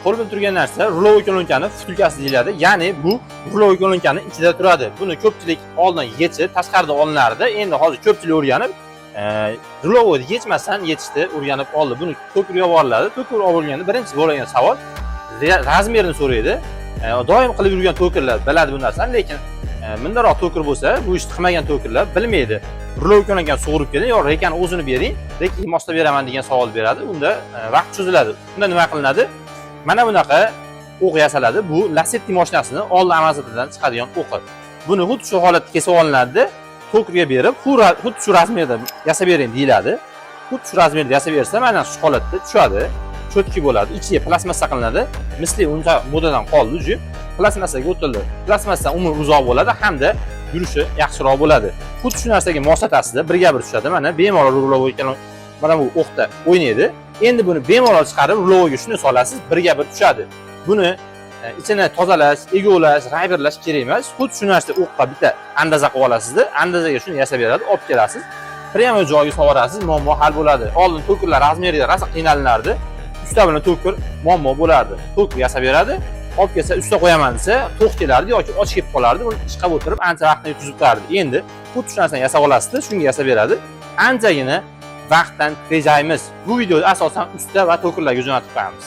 qo'l bilan turgan narsa ruloviy kolonkani vtulkasi deyiladi. Ya'ni bu ruloviy kolonkani ichida turadi. Buni ko'pchilik oldin yechib, tashqarida olinardi. Endi hozir ko'pchilik o'rganib, ruloviy yechmasdan yechishni o'rganib oldi. Buni to'kirga yuboriladi. To'kir olib bo'lganda birinchi bo'lgan savol razmerini so'raydi. Doim qilib yurgan to'kirlar biladi bu narsani, lekin mindaroq to'kir bo'lsa, bu ishni qilmagan to'kirlar bilmaydi. Ruloviy kolonkani sug'urib keling, yo rekani o'zini bering, rekani moslab beraman degan savol beradi. Unda vaqt cho'ziladi. Unda nima qilinadi? Mana bunaqa o'q yasaladi. Bu Lasetti mashinasini old amazonidan chiqadigan o'qi. Buni xuddi shu holatda kesib olinadi, to'kirga berib, xuddi shu razmerda yasab bering deyiladi. Xuddi shu razmerda yasab bersa, mana shu holatda tushadi. Cho'tki bo'ladi. Ichiga plastmassa qilinadi. Misli uncha modadan qoldi, ju plastmassaga o'tildi. Plastmassa umr uzoq bo'ladi hamda yurishi yaxshiroq bo'ladi. Xuddi shu narsaga moslatasida birga-bir tushadi. Mana bemalol ruloviy mana bu o'qda o'ynaydi. Endi buni bemalol chiqarib ruloviga shuni solasiz, birga-bir tushadi. Buni ichini tozalash, egolash, rayberlash kerak emas. Xuddi shu narsa o'qqa bitta andaza qilib olasizda, andazaga shuni yasab beradi, olib kelasiz. Primo joyiga sovarasiz, muammo hal bo'ladi. Oldin to'kirlar razmerida rosa qiynalinardi. Usta bilan to'kir muammo bo'lardi. To'kir yasab beradi, olib kelsa usta qo'yaman desa, to'q kelardi yoki och kelib qolardi. Buni chiqib o'tirib ancha vaqtni yutib turardi. Endi xuddi shu narsani yasab olasizda, shunga yasab beradi. Anchagina vaqtdan tejaymiz. Bu videoda asosan usta va to'kirlarga jo'natib qo'yamiz.